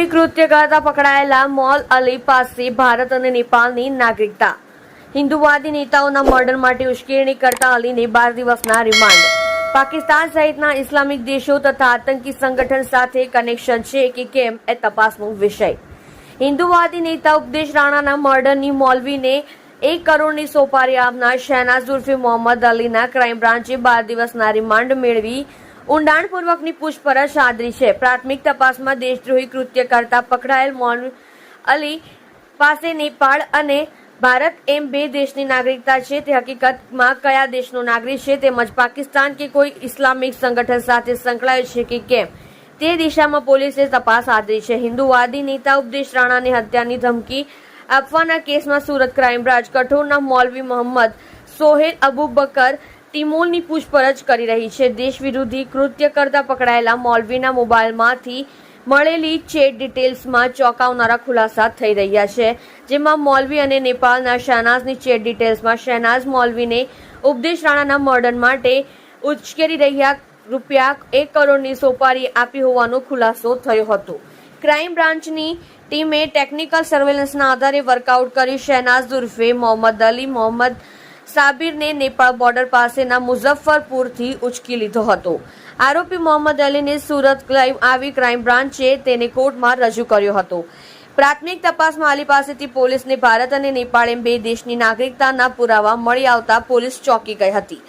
દેશદ્રોહી કૃત્ય કરતા પકડાયેલા મૌલ અલી પાસે ભારત અને નેપાળની નાગરિકતા. હિન્દુવાદી નેતાઓના મર્ડર માટે ઉશ્કેરણી કરતા અલીને 12 દિવસના રિમાન્ડ. પાકિસ્તાન સહિતના ઇસ્લામિક દેશો તથા આતંકી સંગઠન સાથે કનેક્શન છે કે કેમ એ તપાસનો વિષય. હિન્દુવાદી નેતા ઉપદેશ રાણાના મર્ડરની મૌલવીને 1 કરોડની સોપારી આપનાર શહેનાઝ ઉર્ફે મોહમ્મદ અલીના ક્રાઇમ બ્રાન્ચે 12 દિવસના રિમાન્ડ મેળવી ઊંડાણપૂર્વકની પૂછપરછ આદરી છે. પ્રાથમિક તપાસમાં દેશદ્રોહી કૃત્ય કરતા પકડાયેલ મૌલ અલી પાસે નેપાળ અને ભારત એમ 2 દેશની નાગરિકતા છે. તે હકીકતમાં કયા દેશનો નાગરિક છે તેમજ પાકિસ્તાન કે કોઈ ઇસ્લામિક સંગઠન સાથે સંકળાયેલ છે કે કેમ તે દિશામાં પોલીસે તપાસ આદરી છે. હિન્દુવાદી નેતા ઉપદેશ રાણાને હત્યાની ધમકી આપવાના કેસમાં સુરત ક્રાઇમ બ્રાન્ચ કઠોરના મૌલવી મોહમ્મદ સોહેલ અબુબકર ટિમોલની પૂછપરછ કરી રહી છે. દેશ વિરોધી કૃત્ય કરતા પકડાયેલા મૌલવીના મોબાઈલમાંથી મળેલી ચેટ ડિટેલ્સમાં ચોંકાવનારા ખુલાસા થઈ રહ્યા છે, જેમાં મૌલવી અને નેપાળના શહેનાઝની ચેટ ડિટેલ્સમાં શહેનાઝ મૌલવીને ઉપદેશ રાણાના મર્ડર માટે ઉશ્કેરી રહ્યા રૂપિયા 1 કરોડની સોપારી આપી હોવાનો ખુલાસો થયો હતો. ક્રાઇમ બ્રાન્ચની ટીમે ટેકનિકલ સર્વેલન્સના આધારે વર્કઆઉટ કરી શહેનાઝ ઉર્ફે મોહમ્મદ અલી મોહમ્મદ સાબિરને નેપાળ બોર્ડર પાસેના મુઝફ્ફરપુરથી ઉચકી લીધો હતો. આરોપી મોહમ્મદ અલીને સુરત આવી ક્રાઇમ બ્રાન્ચે તેને કોર્ટમાં રજૂ કર્યો હતો. પ્રાથમિક તપાસમાં અલી પાસેથી પોલીસને ભારત અને નેપાળ એમ 2 દેશની નાગરિકતાના પુરાવા મળી આવતા પોલીસ ચોંકી ગઈ હતી.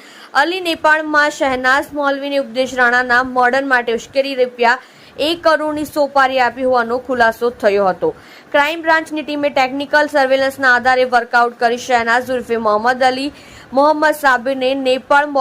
અલી નેપાળમાં શહેનાઝ મૌલવીને ઉપદેશ રાણાના મર્ડર માટે ઉશ્કેરી રૂપિયા 1 કરોડની સોપારી આપી હોવાનો ખુલાસો થયો હતો. ક્રાઇમ બ્રાન્ચની ટીમે ટેકનિકલ સર્વેલન્સના આધારે વર્કઆઉટ કરી શહેનાઝ ઉર્ફે મોહમ્મદ અલી મોહમ્મદ સાબિરને નેપાળ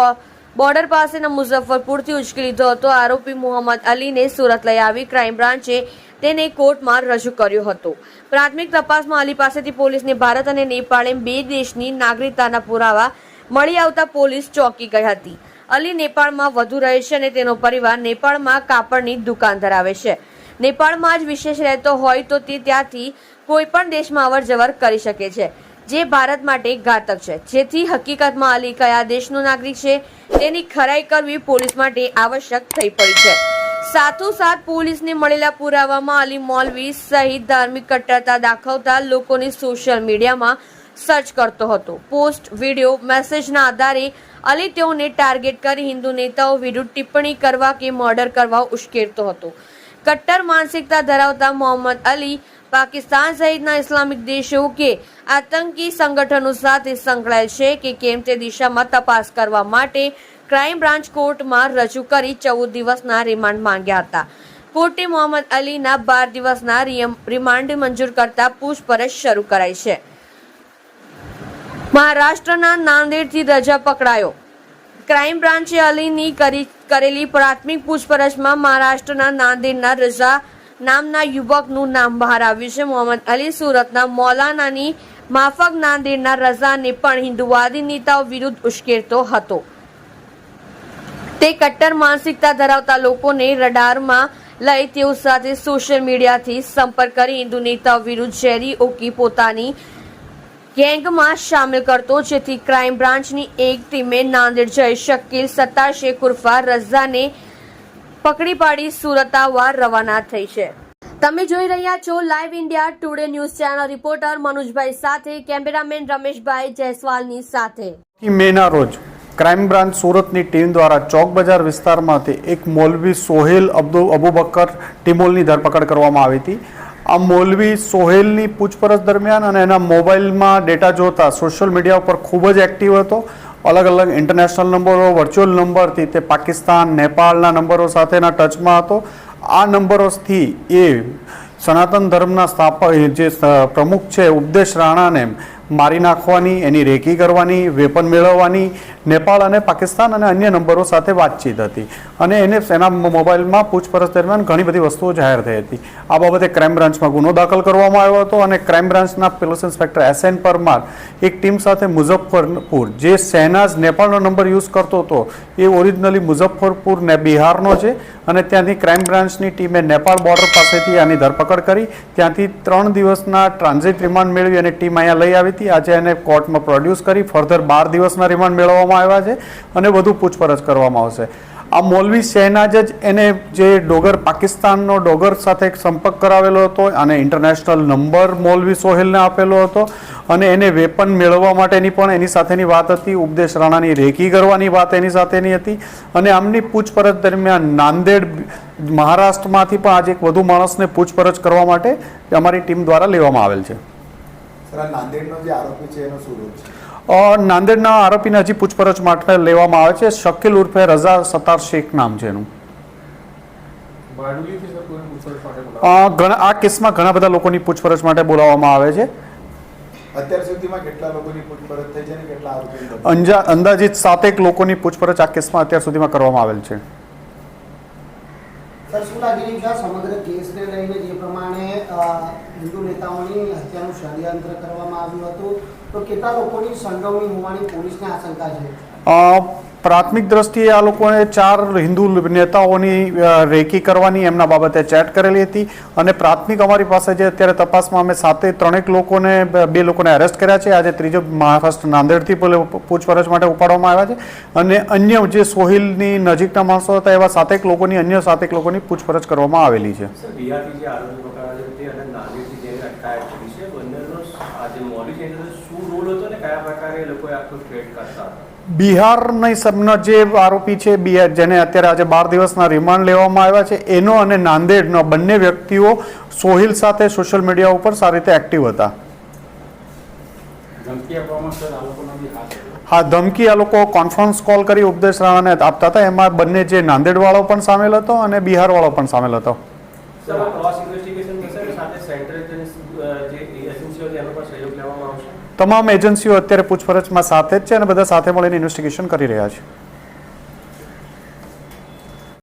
બોર્ડર પાસેના મુઝફ્ફરપુરથી ઉચકી લીધો હતો. આરોપી મોહમ્મદ અલીને સુરત લઈ આવી ક્રાઇમ બ્રાન્ચે તેને કોર્ટમાં રજૂ કર્યો હતો. પ્રાથમિક તપાસમાં અલી પાસેથી પોલીસને ભારત અને નેપાળ એમ 2 દેશની નાગરિકતાના પુરાવા મળી આવતા પોલીસ ચોંકી ગઈ હતી. અલી નેપાળમાં વધુ રહે છે અને તેનો પરિવાર નેપાળમાં કાપડની દુકાન ધરાવે છે. નેપાળમાં જ વિશેષ રહેતો હોય તો તે ત્યાંથી કોઈ પણ દેશમાં અવરજવર કરી શકે છે, જે ભારત માટે ઘાતક છે. જેથી હકીકતમાં અલી કયા દેશનો નાગરિક છે તેની ખરાઈ કરવી પોલીસ માટે આવશ્યક થઈ પડી છે. સાથોસાથ પોલીસને મળેલા પુરાવામાં અલી મૌલવી સહિત ધાર્મિક કટ્ટરતા દાખવતા લોકોની સોશિયલ મીડિયામાં સર્ચ કરતો હતો. પોસ્ટ, વિડીયો, મેસેજના આધારે અલી તેઓને ટાર્ગેટ કરી હિન્દુ નેતાઓ વિરુદ્ધ ટિપ્પણી કરવા કે મર્ડર કરવા ઉશ્કેરતો હતો. કટ્ટર માનસિકતા ધરાવતા મોહમ્મદ અલી પાકિસ્તાન સહિતના ઇસ્લામિક દેશો કે આતંકી સંગઠનો સાથે સંકળાયેલ છે કે કેમ તે દિશામાં તપાસ કરવા માટે ક્રાઇમ બ્રાન્ચ કોર્ટમાં રજૂ કરી 14 દિવસના રિમાન્ડ માંગ્યા હતા. કોર્ટે મોહમ્મદ અલીના 12 દિવસના રિમાન્ડ મંજૂર કરતા પૂછપરછ શરૂ કરાઈ છે. મહારાષ્ટ્રના નાંદેડથી રજા પકડાયો. ક્રાઇમ બ્રાન્ચે અલીની કરેલી પ્રાથમિક પૂછપરછમાં મહારાષ્ટ્રના નાંદેડના રજા નામના યુવકનું નામ બહાર આવ્યું છે. મોહમ્મદ અલી સુરતના મૌલાનાની માફક નાંદેડના રઝાને પણ હિન્દુવાદી નેતાઓ વિરુદ્ધ ઉશ્કેરતો હતો. તે કટ્ટર માનસિકતા ધરાવતા લોકોને રડારમાં લઈ તેઓ સાથે સોશિયલ મીડિયાથી સંપર્ક કરી હિન્દુ નેતાઓ વિરુદ્ધ ઝેરી ઓકી પોતાની ગેંગમાં સામેલ કરતો, જેથી ક્રાઇમ બ્રાન્ચની એક ટીમે નાંદેડ જઈ શકીલ સત્તાર શેખ ઉર્ફે રઝાને પકડી પાડી સુરત આવવા રવાના થઈ છે. તમે જોઈ રહ્યા છો live India Today news channel. Reporter મનુજભાઈ સાથે, કેમેરામેન રમેશભાઈ જયસ્વાલની સાથે. મેના રોજ ક્રાઇમ બ્રાન્ચ સુરતની ટીમ દ્વારા ચોક બજાર વિસ્તારમાંથી એક મૌલવી સોહેલ અબુબકર ટિમોલની ધરપકડ કરવામાં આવી હતી. આ મૌલવી સોહેલની પૂછપરછ દરમિયાન અને એના મોબાઈલમાં ડેટા જોતા સોશિયલ મીડિયા ઉપર ખૂબ જ એક્ટિવ હતો. અલગ અલગ ઇન્ટરનેશનલ નંબરો, વર્ચ્યુઅલ નંબરથી તે પાકિસ્તાન, નેપાળના નંબરો સાથેના ટચમાં હતો. આ નંબરોથી એ સનાતન ધર્મના સ્થાપક જે પ્રમુખ છે ઉપદેશ રાણાને મારી નાખવાની, એની રેકી કરવાની, વેપન મેળવવાની નેપાળ અને પાકિસ્તાન અને અન્ય નંબરો સાથે વાતચીત હતી અને એને એના મોબાઈલમાં પૂછપરછ દરમિયાન ઘણી બધી વસ્તુઓ જાહેર થઈ હતી. આ બાબતે ક્રાઇમ બ્રાન્ચમાં ગુનો દાખલ કરવામાં આવ્યો હતો અને ક્રાઇમ બ્રાન્ચના પોલીસ ઇન્સ્પેક્ટર SN પરમાર એક ટીમ સાથે મુઝફ્ફરપુર, જે શહેનાઝ નેપાળનો નંબર યુઝ કરતો હતો એ ઓરિજિનલી મુઝફ્ફરપુર ને બિહારનો છે અને ત્યાંથી ક્રાઇમ બ્રાન્ચની ટીમે નેપાળ બોર્ડર પાસેથી આની ધરપકડ કરી. ત્યાંથી 3 દિવસના ટ્રાન્ઝિટ રિમાન્ડ મેળવી અને ટીમ અહીંયા લઈ આવી હતી. આજે એને કોર્ટમાં પ્રોડ્યુસ કરી ફર્ધર 12 દિવસના રિમાન્ડ મેળવવામાં આવ્યા છે અને વધુ પૂછપરછ કરવામાં આવશે. આ મૌલવી શહેનાજ જ એને જે ડોગર પાકિસ્તાનનો ડોગર સાથે એક સંપર્ક કરાવેલો હતો અને ઇન્ટરનેશનલ નંબર મૌલવી સોહેલને આપેલો હતો અને એને વેપન મેળવવા માટેની પણ એની સાથેની વાત હતી. ઉપદેશ રાણાની રેકી કરવાની વાત એની સાથેની હતી અને આમની પૂછપરછ દરમિયાન નાંદેડ મહારાષ્ટ્રમાંથી પણ આજે એક વધુ માણસને પૂછપરછ કરવા માટે અમારી ટીમ દ્વારા લેવામાં આવેલ છે. સર, આ નાંદેડનો જે આરોપી છે એનો શું રોલ છે? નાંદેડના આરોપીને હજી પૂછપરછ માટે લેવામાં આવે છે. શકીલ ઉર્ફે રઝા સતાર શેખ નામ છે એનું. આ કેસમાં ઘણા બધા લોકોની પૂછપરછ માટે બોલાવવામાં આવે છે. અત્યાર સુધીમાં કેટલા લોકોની પૂછપરછ થઈ છે અને કેટલા આરોપી? અંદાજિત 7 લોકોની પૂછપરછ આ કેસમાં અત્યાર સુધીમાં કરવામાં આવેલ છે. સર, શું લાગી રહ્યું છે આ સમગ્ર કેસને લઈને જે પ્રમાણે હિન્દુ નેતાઓની હત્યાનું ષડયંત્ર કરવામાં આવ્યું હતું તો કેટલા લોકોની સંડોવણી હોવાની પોલીસને આશંકા છે? પ્રાથમિક દ્રષ્ટિએ આ લોકોએ 4 હિન્દુ નેતાઓની રેકી કરવાની એમના બાબતે ચેટ કરેલી હતી અને પ્રાથમિક અમારી પાસે જે અત્યારે તપાસમાં અમે 3 લોકોને 2 લોકોને એરેસ્ટ કર્યા છે. આજે ત્રીજો મહારાષ્ટ્ર નાંદેડથી પૂછપરછ માટે ઉપાડવામાં આવ્યા છે અને અન્ય જે સોહિલની નજીકના માણસો હતા એવા 7 લોકોની અન્ય 7 લોકોની પૂછપરછ કરવામાં આવેલી છે. સર, બિહારથી જે આરોપી પકડાયા છે તે અને નાંદેડથી જેને અટકાયત કરી છે, બંનેનો આ જે મૌલવી છે એનો શું રોલ હતો ને કયા પ્રકારે એ લોકોએ આખું ટ્રેડ કરતા હતા? બિહારની સબના જે આરોપી છે જેને અત્યારે આજે 12 દિવસના રિમાન્ડ લેવામાં આવ્યા છે એનો અને નાંદેડનો બંને વ્યક્તિઓ સોહિલ સાથે સોશિયલ મીડિયા ઉપર સારી રીતે એક્ટિવ હતા. હા, ધમકી આ લોકો કોન્ફરન્સ કોલ કરી ઉપદેશ રાણાને આપતા હતા. એમાં બંને જે નાંદેડવાળો પણ સામેલ હતો અને બિહારવાળો પણ સામેલ હતો. સર, ક્રોસ ઇન્વેસ્ટિગેશન થશે અને સાથે સેન્ટ્રલ જે એજન્સીઓ છે એનો પણ સહયોગ લેવામાં આવશે? તમામ એજન્સીઓ અત્યારે પૂછપરછમાં સાથે જ છે અને બધા સાથે મળીને ઇન્વેસ્ટિગેશન કરી રહ્યા છે.